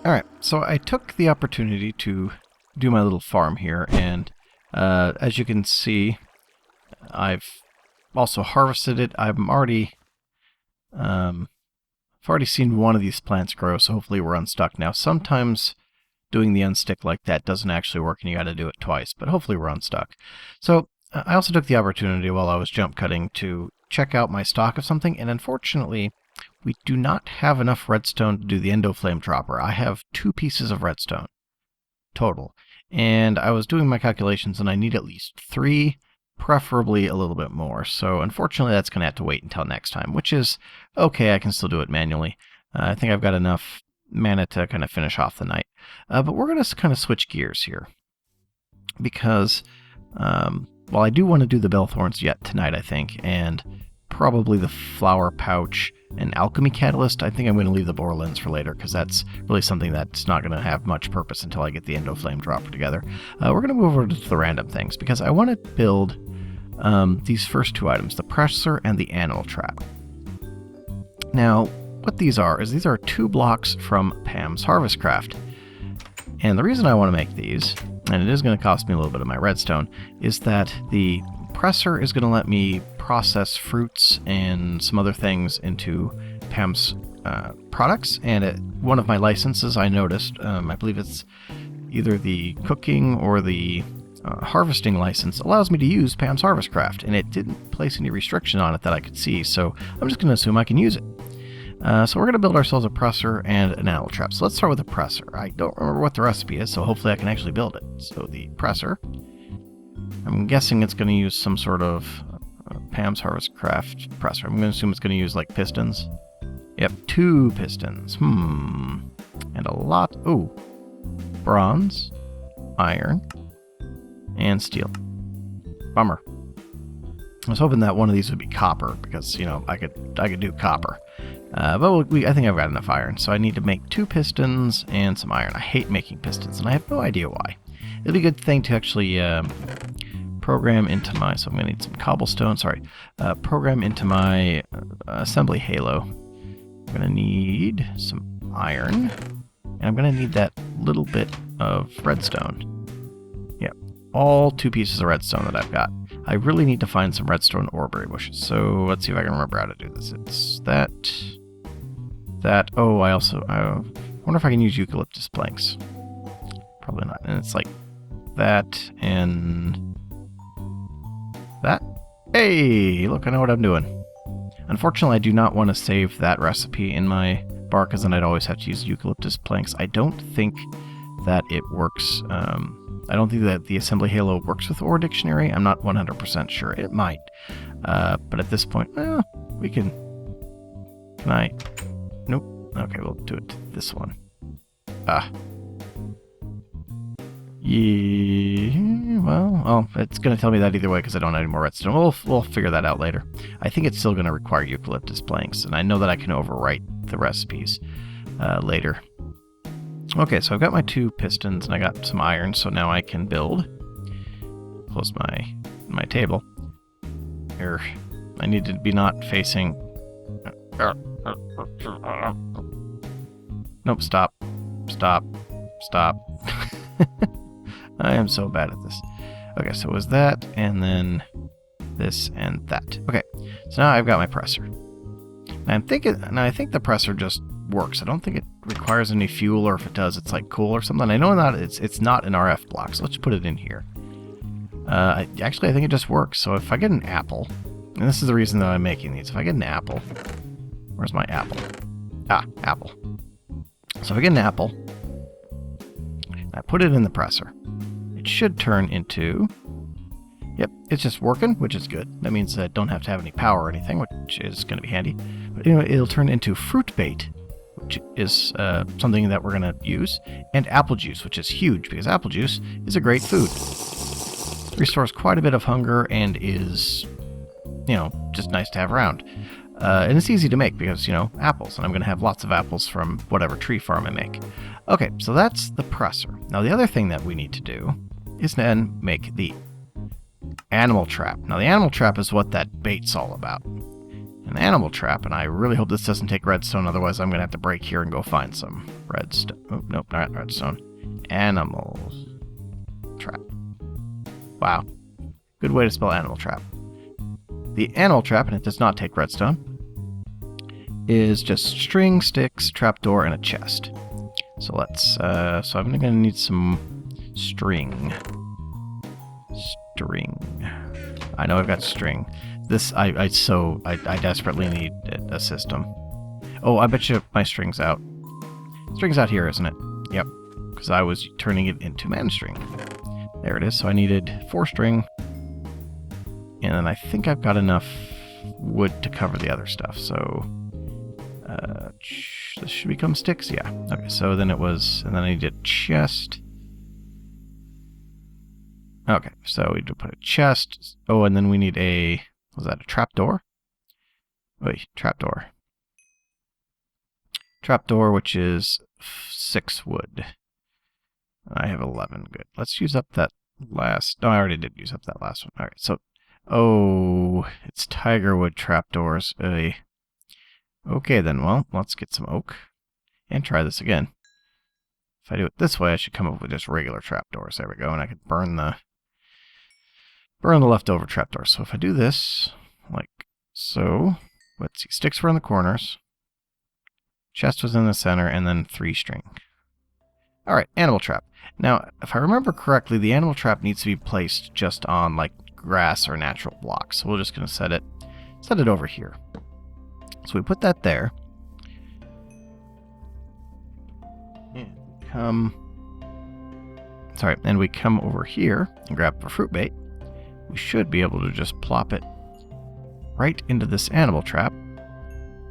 Alright, so I took the opportunity to do my little farm here, and as you can see, I've also harvested it. I've already seen one of these plants grow, so hopefully we're unstuck. Now, sometimes doing the unstick like that doesn't actually work, and you got to do it twice, but hopefully we're unstuck. So I also took the opportunity while I was jump cutting to check out my stock of something, and unfortunately, we do not have enough redstone to do the endo flame dropper. I have 2 pieces of redstone total, and I was doing my calculations, and I need at least 3, preferably a little bit more. So unfortunately, that's going to have to wait until next time, which is okay. I can still do it manually. I think I've got enough mana to kind of finish off the night. But we're going to kind of switch gears here, because well, I do want to do the bellthorns yet tonight, I think, and probably the flower pouch and alchemy catalyst. I think I'm going to leave the boar lens for later, because that's really something that's not going to have much purpose until I get the endo flame dropper together. We're going to move over to the random things, because I want to build these first 2 items, the presser and the animal trap. Now, what these are is these are 2 blocks from Pam's Harvest Craft. And the reason I want to make these, and it is going to cost me a little bit of my redstone, is that the presser is going to let me process fruits and some other things into Pam's products. And at one of my licenses, I noticed, I believe it's either the cooking or the harvesting license, allows me to use Pam's Harvest Craft, and it didn't place any restriction on it that I could see, so I'm just going to assume I can use it. So we're going to build ourselves a presser and an animal trap. So let's start with the presser. I don't remember what the recipe is, so hopefully I can actually build it. So the presser, I'm guessing it's going to use some sort of Pam's Harvest Craft presser. I'm going to assume it's going to use like pistons. Yep, 2 pistons. And a lot. Ooh, bronze, iron, and steel. Bummer. I was hoping that one of these would be copper, because, you know, I could do copper. But I think I've got enough iron, so I need to make 2 pistons and some iron. I hate making pistons, and I have no idea why. It'll be a good thing to actually program into my... So I'm going to need some cobblestone, program into my assembly halo. I'm going to need some iron, and I'm going to need that little bit of redstone. Yep, all 2 pieces of redstone that I've got. I really need to find some redstone oreberry bushes, so let's see if I can remember how to do this. It's that... Oh, I wonder if I can use eucalyptus planks. Probably not. And it's like that and that. Hey, look, I know what I'm doing. Unfortunately, I do not want to save that recipe in my bar, because then I'd always have to use eucalyptus planks. I don't think that it works. I don't think that the assembly halo works with Ore Dictionary. I'm not 100% sure. It might. But at this point, we can... Can I... Nope. Okay, we'll do it to this one. Yeah, well, it's going to tell me that either way, because I don't have any more redstone. We'll figure that out later. I think it's still going to require eucalyptus planks, and I know that I can overwrite the recipes later. Okay, so I've got my 2 pistons, and I got some iron, so now I can build. Close my table. Here, I need to be not facing... Nope, stop. I am so bad at this. Okay, so it was that, and then this and that. Okay, so now I've got my presser. And I think the presser just works. I don't think it requires any fuel, or if it does, it's like cool or something. I know that it's not an RF block, so let's put it in here. Actually, I think it just works. So if I get an apple, and this is the reason that I'm making these. If I get an apple, where's my apple? Apple. So if I get an apple, I put it in the presser. It should turn into... Yep, it's just working, which is good. That means I don't have to have any power or anything, which is going to be handy. But anyway, it'll turn into fruit bait, which is something that we're going to use, and apple juice, which is huge, because apple juice is a great food. It restores quite a bit of hunger and is, you know, just nice to have around. And it's easy to make because, you know, apples, and I'm going to have lots of apples from whatever tree farm I make. Okay, so that's the presser. Now the other thing that we need to do is then make the animal trap. Now the animal trap is what that bait's all about. And an animal trap, and I really hope this doesn't take redstone, otherwise I'm going to have to break here and go find some redstone. Oh, nope, not redstone. Animal trap. Wow. Good way to spell animal trap. The animal trap, and it does not take redstone, is just string, sticks, trapdoor, and a chest. So let's, so I'm going to need some string. I know I've got string. This, I desperately need a system. Oh, I bet you my string's out. String's out here, isn't it? Yep. Because I was turning it into man string. There it is. So I needed 4 string. And then I think I've got enough wood to cover the other stuff. So this should become sticks. Yeah. Okay. So then it was, and then I needed a chest. Okay. So we need to put a chest. Oh, and then we need a, was that a trapdoor? Wait, trapdoor. Trapdoor, which is 6 wood. I have 11. Good. Let's use up that last. No, I already did use up that last one. All right. So, oh, it's tigerwood trapdoors. Okay, then. Well, let's get some oak and try this again. If I do it this way, I should come up with just regular trapdoors. There we go. And I could burn the leftover trapdoors. So if I do this, like so, let's see. Sticks were in the corners. Chest was in the center, and then 3 string. All right, animal trap. Now, if I remember correctly, the animal trap needs to be placed just on like grass or natural blocks. So we're just going to set it over here. So we put that there. And we come over here and grab a fruit bait. We should be able to just plop it right into this animal trap,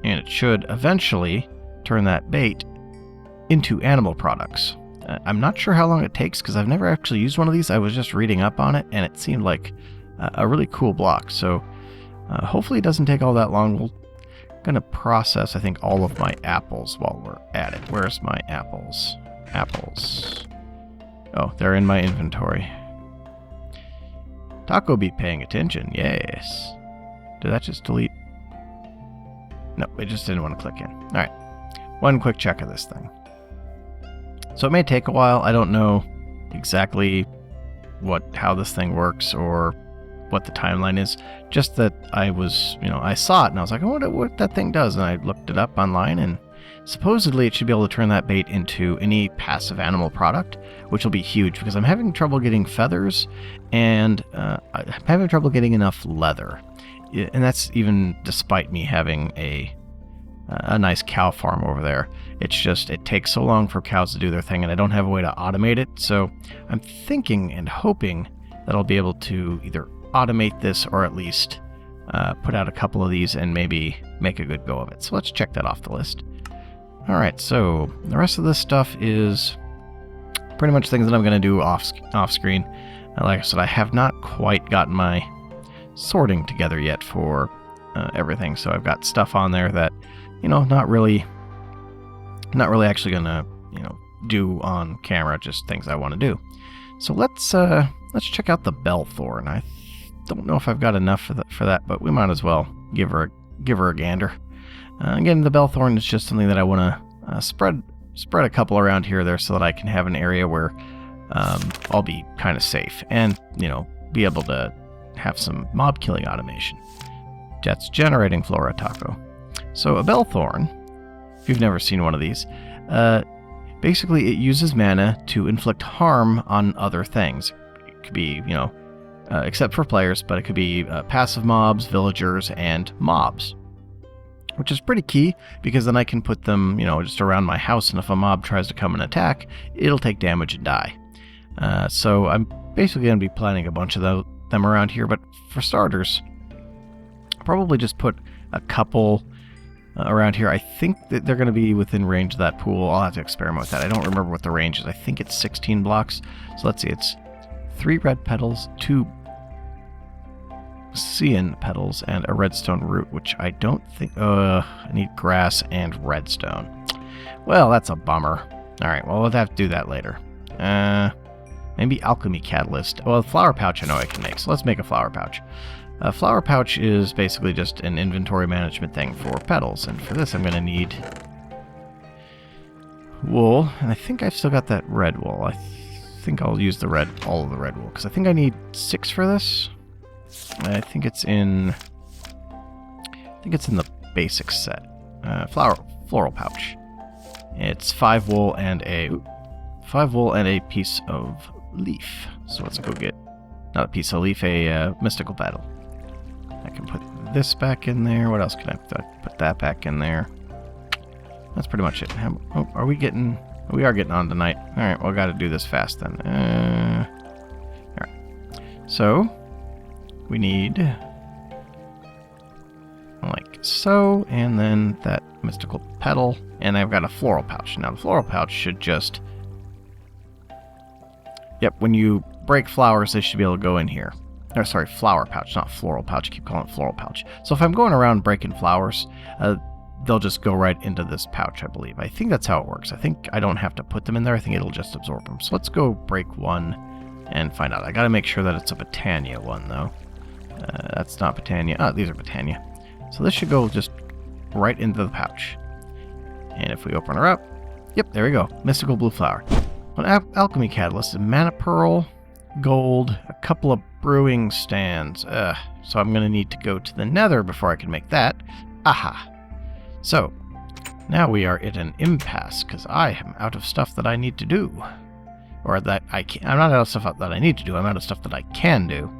and it should eventually turn that bait into animal products. I'm not sure how long it takes because I've never actually used one of these. I was just reading up on it, and it seemed like a really cool block. So hopefully it doesn't take all that long. We're going to process, I think, all of my apples while we're at it. Where's my apples? Apples. Oh, they're in my inventory. Taco be paying attention. Yes. Did that just delete? No, it just didn't want to click in. All right. One quick check of this thing. So it may take a while. I don't know exactly how this thing works or what the timeline is. Just that I was, I saw it and I was like, I wonder what that thing does. And I looked it up online, and supposedly it should be able to turn that bait into any passive animal product, which will be huge because I'm having trouble getting feathers and I'm having trouble getting enough leather. And that's even despite me having a nice cow farm over there. It's just, it takes so long for cows to do their thing, and I don't have a way to automate it. So I'm thinking and hoping that I'll be able to either automate this or at least put out a couple of these and maybe make a good go of it. So let's check that off the list. All right, so the rest of this stuff is pretty much things that I'm going to do off screen. Like I said, I have not quite gotten my sorting together yet for everything. So I've got stuff on there that, not really actually gonna, do on camera, just things I want to do. So let's check out the bellthorn. I don't know if I've got enough for that, but we might as well give her a gander. Again, the bellthorn is just something that I want to spread a couple around here or there so that I can have an area where I'll be kind of safe and, be able to have some mob killing automation. That's generating flora taco. So a bellthorn, if you've never seen one of these, basically it uses mana to inflict harm on other things. It could be, except for players, but it could be passive mobs, villagers, and mobs. Which is pretty key, because then I can put them, just around my house, and if a mob tries to come and attack, it'll take damage and die. So I'm basically going to be planting a bunch of them around here, but for starters, I'll probably just put a couple around here. I think that they're going to be within range of that pool. I'll have to experiment with that. I don't remember what the range is. I think it's 16 blocks. So let's see, it's 3 red petals, 2 cyan petals, and a redstone root, which I don't think... I need grass and redstone. Well, that's a bummer. Alright, well, we'll have to do that later. Maybe alchemy catalyst. Well, the flower pouch I know I can make, so let's make a flower pouch. A flower pouch is basically just an inventory management thing for petals, and for this I'm going to need wool, and I think I've still got that red wool. I think I'll use all of the red wool, because I think I need 6 for this. I think it's in the basic set. Floral pouch. It's 5 wool and a piece of leaf. So let's go get, not a piece of leaf, a mystical petal. I can put this back in there. What else can I put that back in there? That's pretty much it. Are we getting... We are getting on tonight. Alright, well, I gotta do this fast then. Alright. So, we need... like so, and then that mystical petal. And I've got a floral pouch. Now, the floral pouch should just... Yep, when you break flowers, they should be able to go in here. Or, sorry, flower pouch, not floral pouch. I keep calling it floral pouch. So if I'm going around breaking flowers, they'll just go right into this pouch, I believe. I think that's how it works. I think I don't have to put them in there. I think it'll just absorb them. So let's go break one and find out. I gotta make sure that it's a Botania one, though. That's not Botania. Oh, these are Botania. So this should go just right into the pouch. And if we open her up, yep, there we go. Mystical blue flower. An alchemy catalyst, a mana pearl, gold, a couple of brewing stands. So I'm going to need to go to the nether before I can make that. Aha. So, now we are at an impasse, because I am out of stuff that I need to do. Or that I can. I'm not out of stuff that I need to do, I'm out of stuff that I can do.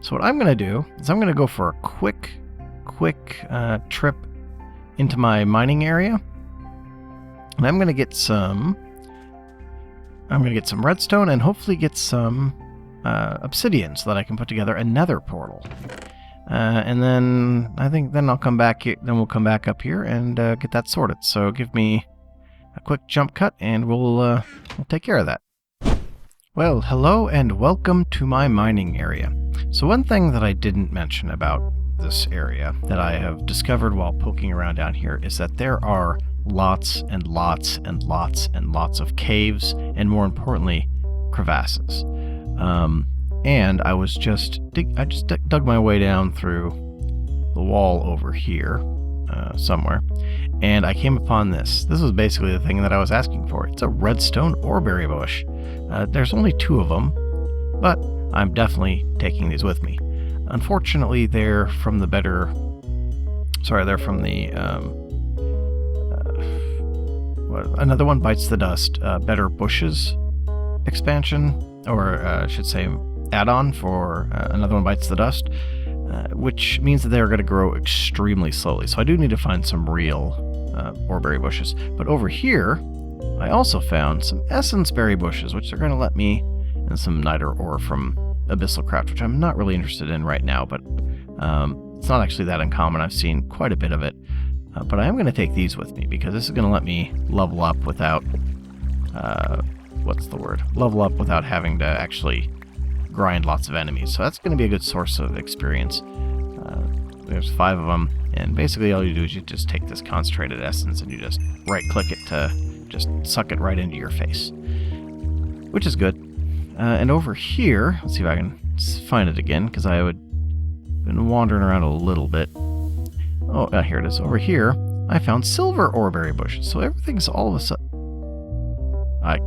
So what I'm going to do is I'm going to go for a quick trip into my mining area. And I'm going to get some redstone and hopefully get some obsidian so that I can put together a nether portal. And then I think then I'll come back here. Then we'll come back up here and get that sorted. So give me a quick jump cut, and we'll take care of that. Well, hello and welcome to my mining area. So one thing that I didn't mention about this area that I have discovered while poking around down here is that there are lots and lots and lots and lots of caves, and more importantly, crevasses. And I just dug my way down through the wall over here somewhere, and I came upon this. This was basically the thing that I was asking for. It's a redstone oreberry bush. There's only 2 of them, but I'm definitely taking these with me. Unfortunately, they're from the Another One Bites the Dust, Better Bushes expansion, or I should say add-on for Another One Bites the Dust, which means that they're going to grow extremely slowly. So I do need to find some real oreberry bushes. But over here, I also found some essence berry bushes, which are going to let me, and some niter ore from Abyssal Craft, which I'm not really interested in right now, but it's not actually that uncommon. I've seen quite a bit of it. But I am going to take these with me, because this is going to let me level up without, level up without having to actually grind lots of enemies. So that's going to be a good source of experience. There's 5 of them, and basically all you do is you just take this concentrated essence and you just right-click it to just suck it right into your face, which is good. And over here, let's see if I can find it again, because I had been wandering around a little bit. Oh, here it is. Over here, I found silver oreberry bushes. So everything's all of a sudden... I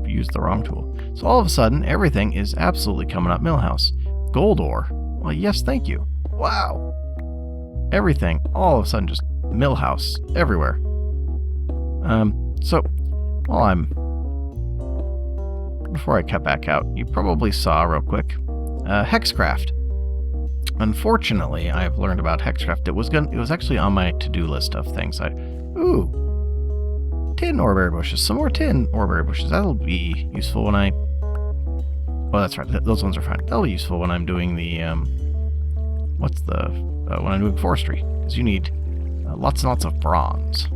used the wrong tool. So all of a sudden, everything is absolutely coming up Millhouse. Gold ore. Well, yes, thank you. Wow. Everything, all of a sudden, just Millhouse everywhere. So, before I cut back out, you probably saw real quick, Hexcraft. Unfortunately, I've learned about Hexcraft. It was actually on my to-do list of things. Ooh, tin oreberry bushes. Some more tin oreberry bushes. That'll be useful when I... Oh, that's right. Those ones are fine. That'll be useful when I'm doing the... when I'm doing forestry. Because you need lots and lots of bronze.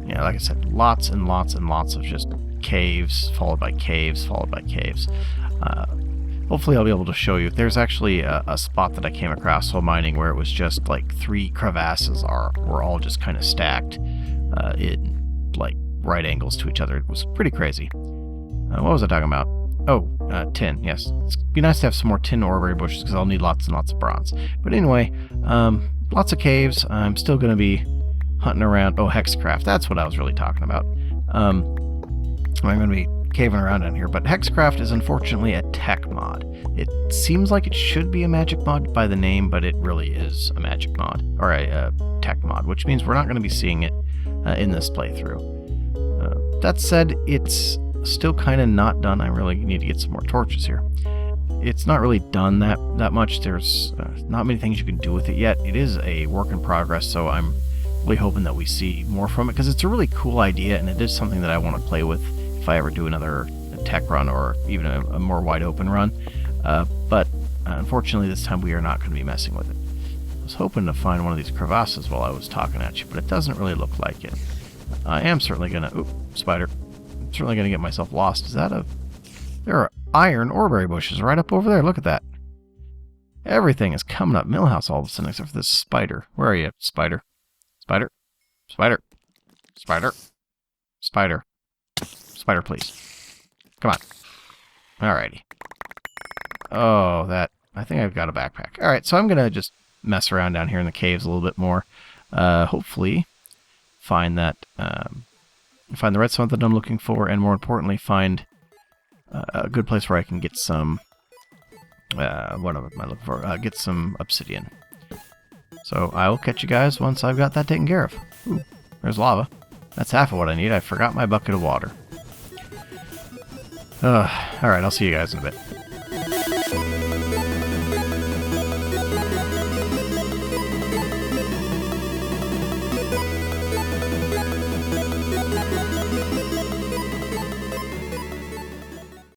Yeah, like I said, lots and lots and lots of just caves, followed by caves, followed by caves. Hopefully I'll be able to show you. There's actually a spot that I came across while mining where it was just like 3 crevasses were all just kind of stacked in like right angles to each other. It was pretty crazy. What was I talking about? tin, yes. It'd be nice to have some more tin oreberry bushes because I'll need lots and lots of bronze. But anyway, lots of caves. I'm still going to be hunting around. Oh, Hexcraft. That's what I was really talking about. I'm going to be caving around down here. But Hexcraft is unfortunately a tech mod. It seems like it should be a magic mod by the name, but it really is a magic mod, or a tech mod, which means we're not going to be seeing it in this playthrough. That said, it's still kind of not done. I really need to get some more torches here. It's not really done that much. There's not many things you can do with it yet. It is a work in progress, so I'm really hoping that we see more from it, because it's a really cool idea, and it is something that I want to play with if I ever do another tech run, or even a more wide open run. But unfortunately this time we are not going to be messing with it. I was hoping to find one of these crevasses while I was talking at you, but it doesn't really look like it. I am certainly going to... Oop, spider. I'm certainly going to get myself lost. Is that a... There are iron oreberry bushes right up over there. Look at that. Everything is coming up Millhouse all of a sudden, except for this spider. Where are you, spider? Spider? Spider? Spider? Spider? Spider, please. Come on. Alrighty. Oh, that... I think I've got a backpack. Alright, so I'm going to just mess around down here in the caves a little bit more. Hopefully find that... find the redstone that I'm looking for, and more importantly, find a good place where I can get some... what am I looking for? Get some obsidian. So I will catch you guys once I've got that taken care of. Ooh, there's lava. That's half of what I need. I forgot my bucket of water. Alright, I'll see you guys in a bit.